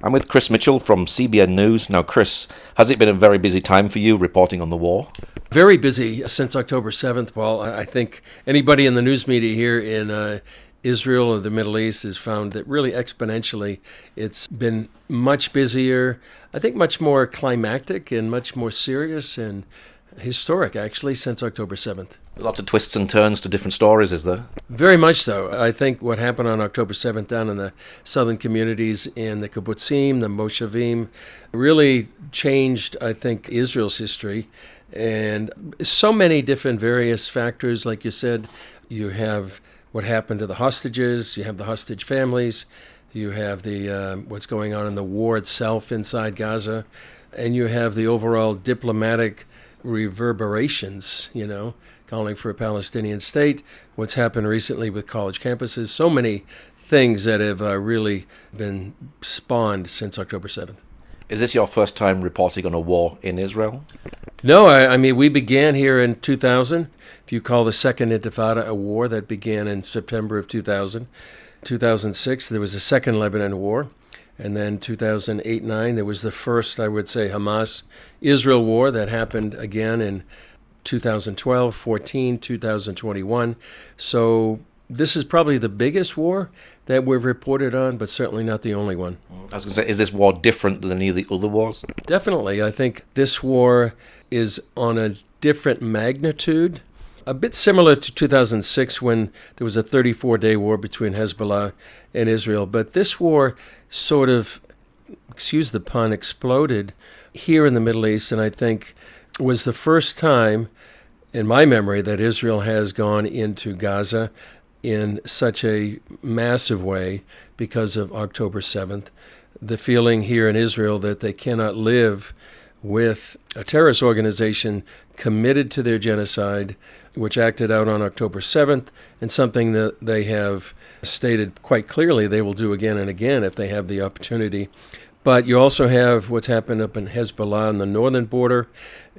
I'm with Chris Mitchell from CBN News. Now, Chris, has it been a very busy time for you reporting on the war? Very busy since October 7th, Paul. I think anybody in the news media here in Israel or the Middle East has found that really exponentially it's been much busier, I think much more climactic and much more serious and historic, actually, since October 7th. Lots of twists and turns to different stories, is there? Very much so. I think what happened on October 7th down in the southern communities in the kibbutzim, the moshavim, really changed, I think, Israel's history. And so many different various factors, like you said. You have what happened to the hostages, you have the hostage families, you have the what's going on in the war itself inside Gaza, and you have the overall diplomatic reverberations, calling for a Palestinian state, what's happened recently with college campuses, so many things that have really been spawned since October 7th. Is this your first time reporting on a war in Israel? No, I mean, we began here in 2000. If you call the Second Intifada a war, that began in September of 2000. 2006, there was the Second Lebanon War. And then 2008-9, there was the first, I would say, Hamas-Israel war that happened again in 2012, 14, 2021. So this is probably the biggest war that we've reported on, but certainly not the only one. I was going to say, is this war different than any of the other wars? Definitely. I think this war is on a different magnitude, a bit similar to 2006 when there was a 34-day war between Hezbollah and Israel. But this war sort of, excuse the pun, exploded here in the Middle East, and I think was the first time in my memory that Israel has gone into Gaza in such a massive way because of October 7th. The feeling here in Israel that they cannot live with a terrorist organization committed to their genocide, which acted out on October 7th, and something that they have stated quite clearly they will do again and again if they have the opportunity. But you also have what's happened up in Hezbollah on the northern border,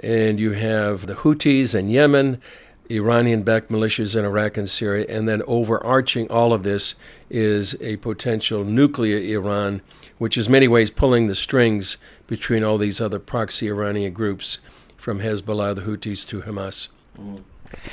and you have the Houthis in Yemen, Iranian-backed militias in Iraq and Syria, and then overarching all of this is a potential nuclear Iran, which is in many ways pulling the strings between all these other proxy Iranian groups, from Hezbollah, the Houthis, to Hamas.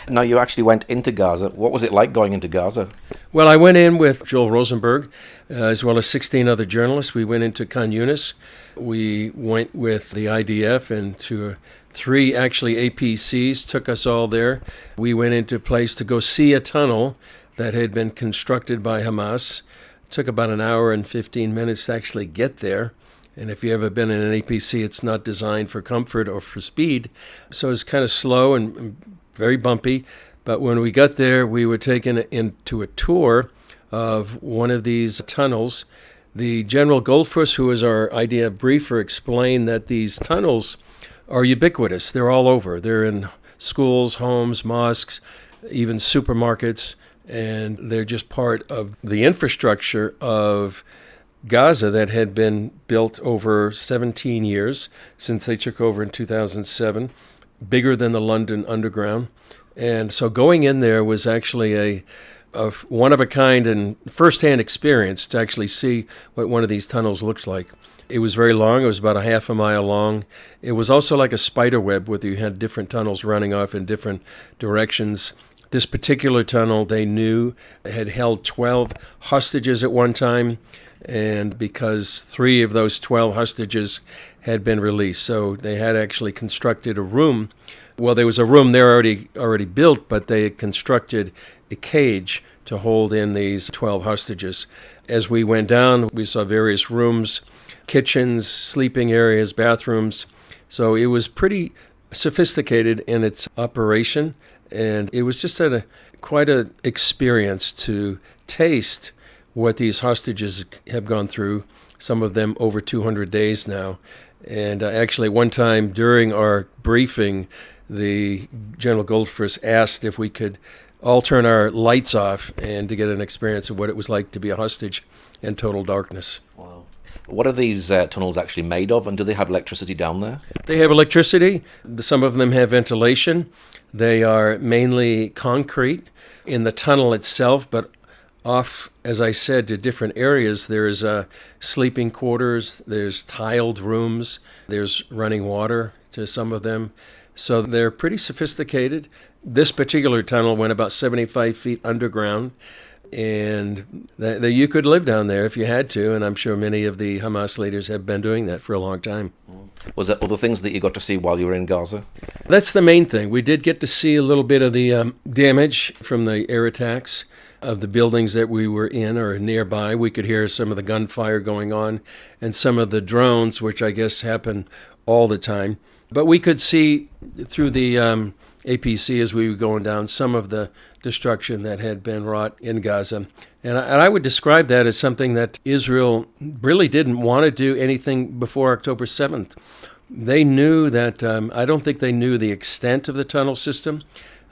Now, you actually went into Gaza. What was it like going into Gaza? Well, I went in with Joel Rosenberg, as well as 16 other journalists. We went into Khan Yunis. We went with the IDF and to three, actually, APCs took us all there. We went into a place to go see a tunnel that had been constructed by Hamas. It took about an hour and 15 minutes to actually get there. And if you've ever been in an APC, it's not designed for comfort or for speed. So it's kind of slow and very bumpy. But when we got there, we were taken into a tour of one of these tunnels. The General Goldfuss, who was our IDF briefer, explained that these tunnels are ubiquitous. They're all over. They're in schools, homes, mosques, even supermarkets, and they're just part of the infrastructure of Gaza that had been built over 17 years since they took over in 2007, bigger than the London Underground. And so going in there was actually a one-of-a-kind and first-hand experience to actually see what one of these tunnels looks like. It was very long. It was about a half a mile long. It was also like a spider web where you had different tunnels running off in different directions. This particular tunnel, they knew, had held 12 hostages at one time, and because 3 of those 12 hostages had been released. So they had actually constructed a room. Well, there was a room there already built, but they had constructed a cage to hold in these 12 hostages. As we went down, we saw various rooms, kitchens, sleeping areas, bathrooms. So it was pretty sophisticated in its operation, and it was just quite an experience to taste what these hostages have gone through, some of them over 200 days now. And actually, one time during our briefing, the General Goldfuss asked if we could all turn our lights off and to get an experience of what it was like to be a hostage in total darkness. Wow. What are these tunnels actually made of, and do they have electricity down there? They have electricity. Some of them have ventilation. They are mainly concrete in the tunnel itself, but off, as I said, to different areas. There's sleeping quarters, there's tiled rooms, there's running water to some of them. So they're pretty sophisticated. This particular tunnel went about 75 feet underground, and you could live down there if you had to, and I'm sure many of the Hamas leaders have been doing that for a long time. Was there other things that you got to see while you were in Gaza? That's the main thing. We did get to see a little bit of the damage from the air attacks of the buildings that we were in or nearby. We could hear some of the gunfire going on and some of the drones, which I guess happen all the time. But we could see through the APC as we were going down some of the destruction that had been wrought in Gaza. And I would describe that as something that Israel really didn't want to do anything before October 7th. They knew that, I don't think they knew the extent of the tunnel system.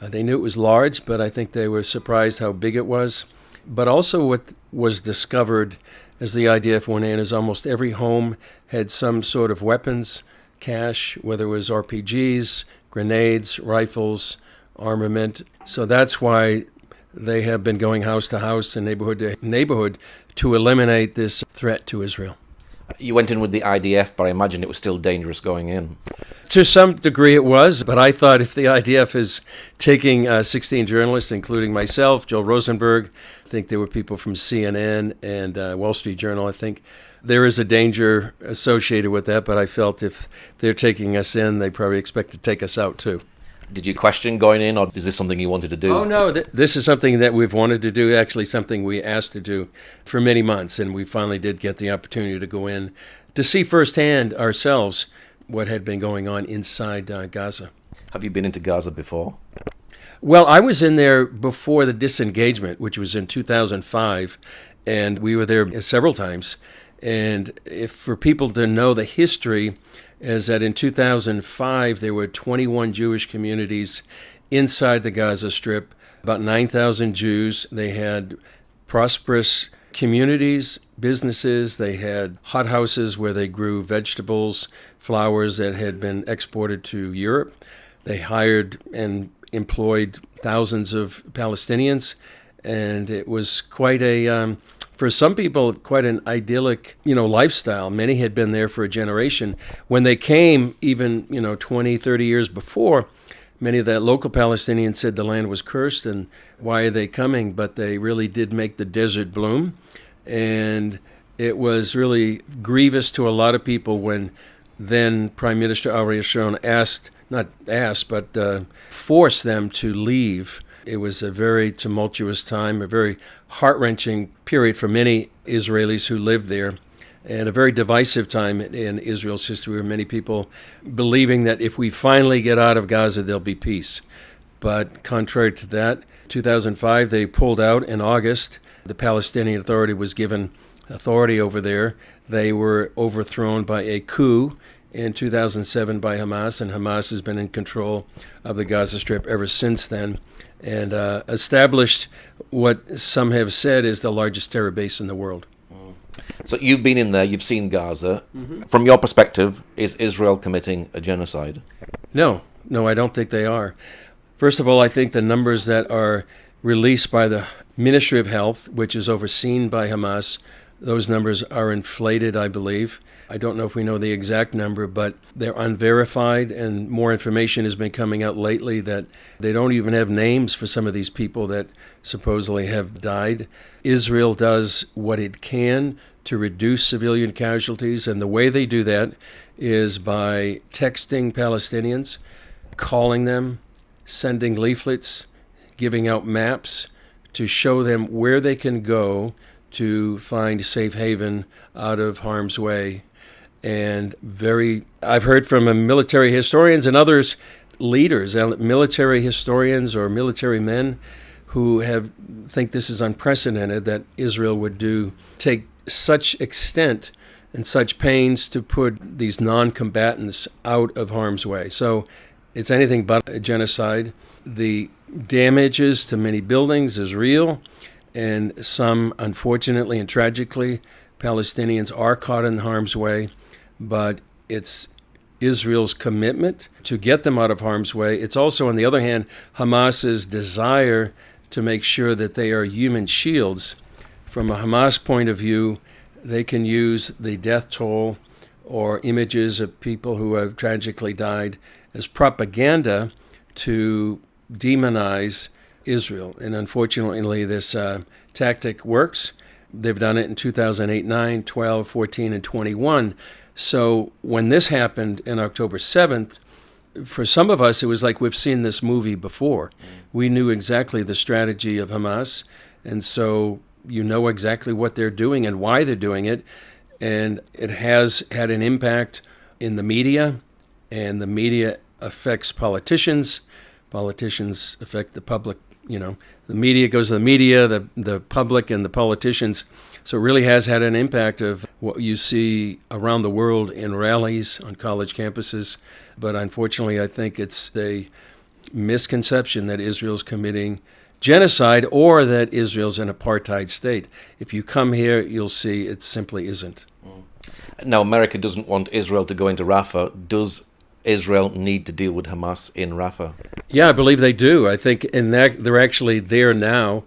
They knew it was large, but I think they were surprised how big it was. But also what was discovered as the IDF went in is almost every home had some sort of weapons cache, whether it was RPGs, grenades, rifles, armament. So that's why they have been going house to house and neighborhood to neighborhood to eliminate this threat to Israel. You went in with the IDF, but I imagine it was still dangerous going in. To some degree it was, but I thought if the IDF is taking 16 journalists, including myself, Joel Rosenberg, I think there were people from CNN and Wall Street Journal, I think, there is a danger associated with that, but I felt if they're taking us in, they probably expect to take us out too. Did you question going in, or is this something you wanted to do? Oh, no, this is something that we've wanted to do, actually something we asked to do for many months, and we finally did get the opportunity to go in to see firsthand ourselves what had been going on inside Gaza. Have you been into Gaza before? Well, I was in there before the disengagement, which was in 2005, and we were there several times. And if for people to know the history, is that in 2005 there were 21 Jewish communities inside the Gaza Strip, about 9,000 Jews. They had prosperous communities, businesses. They had hothouses where they grew vegetables, flowers that had been exported to Europe. They hired and employed thousands of Palestinians, and it was quite a for some people, quite an idyllic, lifestyle. Many had been there for a generation. When they came, even, 20, 30 years before, many of the local Palestinians said the land was cursed and why are they coming? But they really did make the desert bloom. And it was really grievous to a lot of people when then Prime Minister Ariel Sharon forced them to leave. It was a very tumultuous time, a very heart-wrenching period for many Israelis who lived there, and a very divisive time in Israel's history, where many people believing that if we finally get out of Gaza, there'll be peace. But contrary to that, 2005, they pulled out in August. The Palestinian Authority was given authority over there. They were overthrown by a coup in 2007 by Hamas, and Hamas has been in control of the Gaza Strip ever since then, and established what some have said is the largest terror base in the world. So you've been in there, you've seen Gaza. Mm-hmm. From your perspective, is Israel committing a genocide? No, I don't think they are. First of all, I think the numbers that are released by the Ministry of Health, which is overseen by Hamas, those numbers are inflated, I believe. I don't know if we know the exact number, but they're unverified, and more information has been coming out lately that they don't even have names for some of these people that supposedly have died. Israel does what it can to reduce civilian casualties, and the way they do that is by texting Palestinians, calling them, sending leaflets, giving out maps to show them where they can go to find safe haven out of harm's way. And I've heard from military historians and others, leaders, military historians or military men who think this is unprecedented, that Israel would take such extent and such pains to put these non-combatants out of harm's way. So it's anything but a genocide. The damages to many buildings is real, and some, unfortunately and tragically, Palestinians are caught in harm's way, but it's Israel's commitment to get them out of harm's way. It's also, on the other hand, Hamas's desire to make sure that they are human shields from a Hamas point of view, they can use the death toll or images of people who have tragically died as propaganda to demonize Israel. And unfortunately, this tactic works. They've done it in 2008, 9, 12, 14, and 21. So when this happened in October 7th, for some of us, it was like we've seen this movie before. We knew exactly the strategy of Hamas, and so you know exactly what they're doing and why they're doing it. And it has had an impact in the media, and the media affects politicians. Politicians affect the public. The media goes to the media, the public, and the politicians. So it really has had an impact of what you see around the world in rallies on college campuses. But unfortunately, I think it's a misconception that Israel's committing genocide or that Israel's an apartheid state. If you come here, you'll see it simply isn't. Now, America doesn't want Israel to go into Rafah. Does Israel need to deal with Hamas in Rafah? Yeah, I believe they do. I think in that they're actually there now,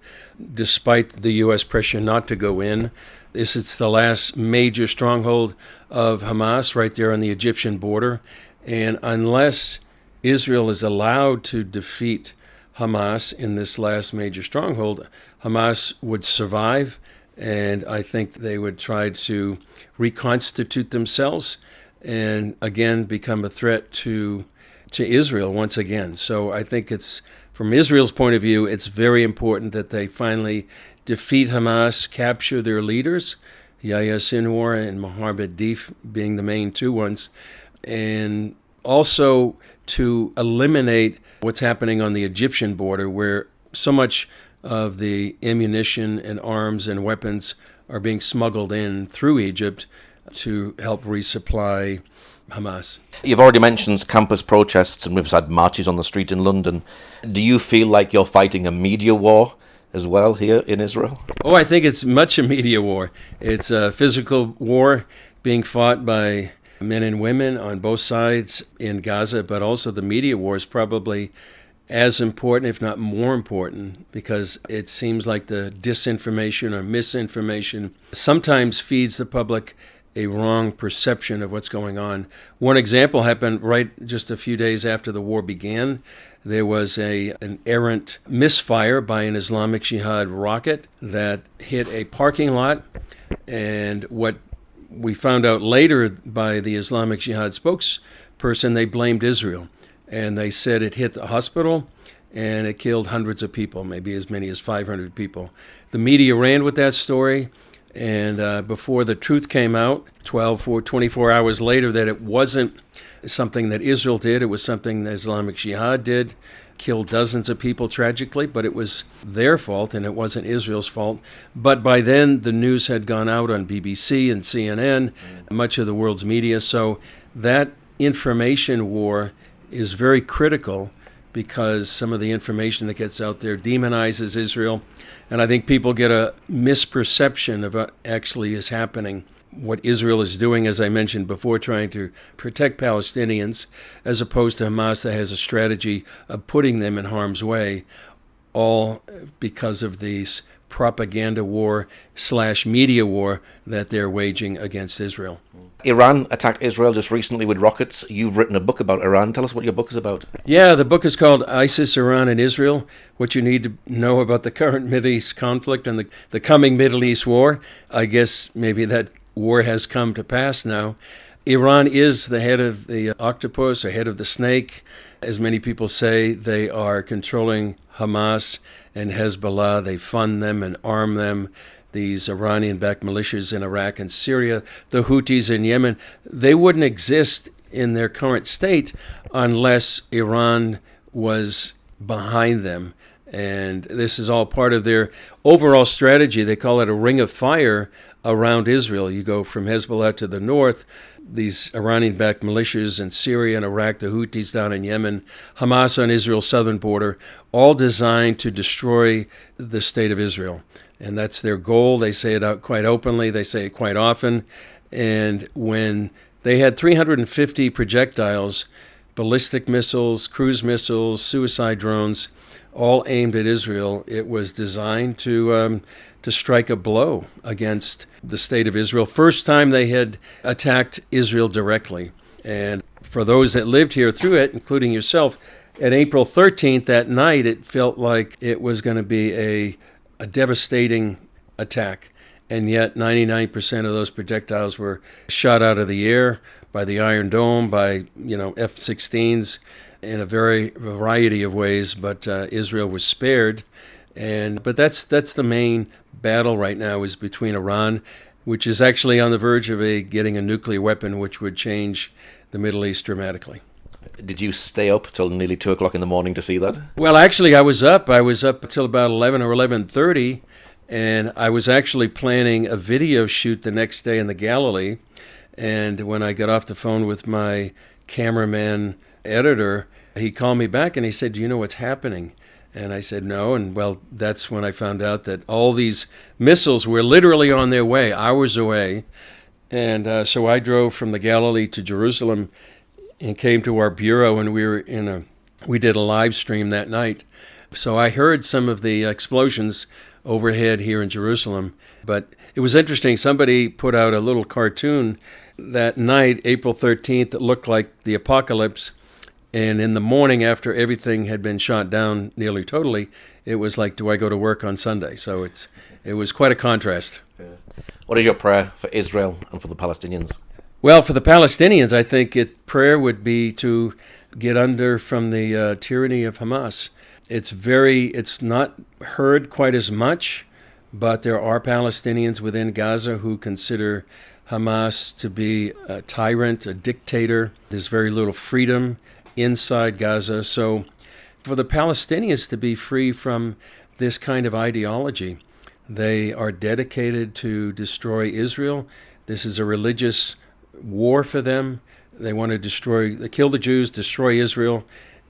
despite the U.S. pressure not to go in. It's the last major stronghold of Hamas right there on the Egyptian border. And unless Israel is allowed to defeat Hamas in this last major stronghold, Hamas would survive, and I think they would try to reconstitute themselves and again become a threat to Israel once again. So I think it's, from Israel's point of view, it's very important that they finally defeat Hamas, capture their leaders, Yahya Sinwar and Mohammed Deif being the main two ones, and also to eliminate what's happening on the Egyptian border, where so much of the ammunition and arms and weapons are being smuggled in through Egypt to help resupply Hamas. You've already mentioned campus protests, and we've had marches on the street in London. Do you feel like you're fighting a media war as well here in Israel? Oh, I think it's much a media war. It's a physical war being fought by men and women on both sides in Gaza, but also the media war is probably as important, if not more important, because it seems like the disinformation or misinformation sometimes feeds the public a wrong perception of what's going on. One example happened right just a few days after the war began. There was an errant misfire by an Islamic Jihad rocket that hit a parking lot, and what we found out later by the Islamic Jihad spokesperson, they blamed Israel. And they said it hit the hospital and it killed hundreds of people, maybe as many as 500 people. The media ran with that story, and before the truth came out, 24 hours later, that it wasn't something that Israel did, it was something that Islamic Jihad did, killed dozens of people tragically, but it was their fault and it wasn't Israel's fault. But by then, the news had gone out on BBC and CNN, much of the world's media, so that information war is very critical because some of the information that gets out there demonizes Israel. And I think people get a misperception of what actually is happening, what Israel is doing, as I mentioned before, trying to protect Palestinians, as opposed to Hamas that has a strategy of putting them in harm's way, all because of these propaganda war / media war that they're waging against Israel. Iran attacked Israel just recently with rockets. You've written a book about Iran. Tell us what your book is about. Yeah, the book is called ISIS, Iran, and Israel, What You Need to Know About the Current Middle East Conflict and the Coming Middle East War. I guess maybe that war has come to pass now. Iran is the head of the octopus, or head of the snake. As many people say, they are controlling Hamas and Hezbollah. They fund them and arm them. These Iranian-backed militias in Iraq and Syria, the Houthis in Yemen, they wouldn't exist in their current state unless Iran was behind them. And this is all part of their overall strategy. They call it a ring of fire around Israel. You go from Hezbollah to the north, these Iranian-backed militias in Syria and Iraq, the Houthis down in Yemen, Hamas on Israel's southern border, all designed to destroy the state of Israel. And that's their goal. They say it out quite openly. They say it quite often. And when they had 350 projectiles ballistic missiles, cruise missiles, suicide drones, all aimed at Israel. It was designed to strike a blow against the state of Israel. First time they had attacked Israel directly. And for those that lived here through it, including yourself, at April 13th, that night, it felt like it was going to be a devastating attack. And yet 99% of those projectiles were shot out of the air by the Iron Dome, by F-16s, in a variety of ways. But Israel was spared. But that's the main battle right now, is between Iran, which is actually on the verge of getting a nuclear weapon, which would change the Middle East dramatically. Did you stay up till nearly 2 o'clock in the morning to see that? Well, actually, I was up. I was up until about 11 or 11:30, and I was actually planning a video shoot the next day in the Galilee. And when I got off the phone with my cameraman editor, he called me back and he said, "Do you know what's happening?" And I said, "No." And well, that's when I found out that all these missiles were literally on their way, hours away. And so I drove from the Galilee to Jerusalem and came to our bureau, and we did a live stream that night. So I heard some of the explosions overhead here in Jerusalem. But it was interesting. Somebody put out a little cartoon that night, April 13th, that looked like the apocalypse. And in the morning, after everything had been shot down nearly totally, it was like, do I go to work on Sunday? So it was quite a contrast. Yeah. What is your prayer for Israel and for the Palestinians? Well, for the Palestinians, I think prayer would be to get under from the tyranny of Hamas. It's not heard quite as much, but there are Palestinians within Gaza who consider Hamas to be a tyrant, a dictator. There's very little freedom inside Gaza. So for the Palestinians to be free from this kind of ideology, they are dedicated to destroy Israel. This is a religious war for them. They want to kill the Jews, destroy Israel.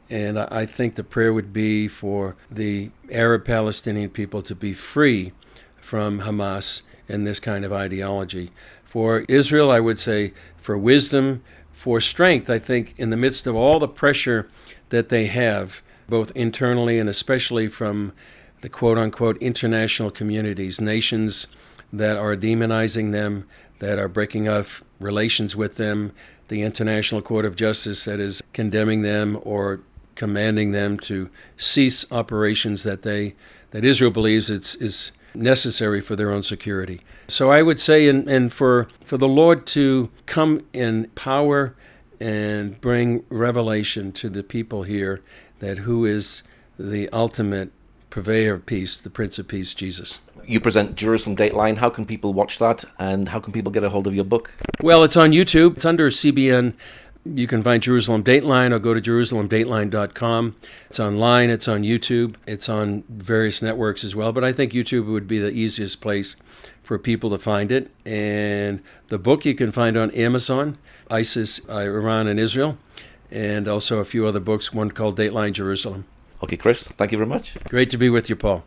And I think the prayer would be for the Arab Palestinian people to be free from Hamas and this kind of ideology. For Israel, I would say for wisdom, for strength. I think in the midst of all the pressure that they have, both internally and especially from the quote-unquote international communities, nations that are demonizing them, that are breaking off relations with them, the International Court of Justice that is condemning them or commanding them to cease operations that Israel believes is necessary for their own security. So I would say, and for the Lord to come in power and bring revelation to the people here, that who is the ultimate purveyor of peace, the Prince of Peace, Jesus. You present Jerusalem Dateline. How can people watch that, and how can people get a hold of your book? Well, it's on YouTube. It's under CBN. You can find Jerusalem Dateline or go to JerusalemDateline.com. It's online. It's on YouTube. It's on various networks as well. But I think YouTube would be the easiest place for people to find it. And the book you can find on Amazon, ISIS, Iran, and Israel, and also a few other books, one called Dateline Jerusalem. Okay, Chris, thank you very much. Great to be with you, Paul.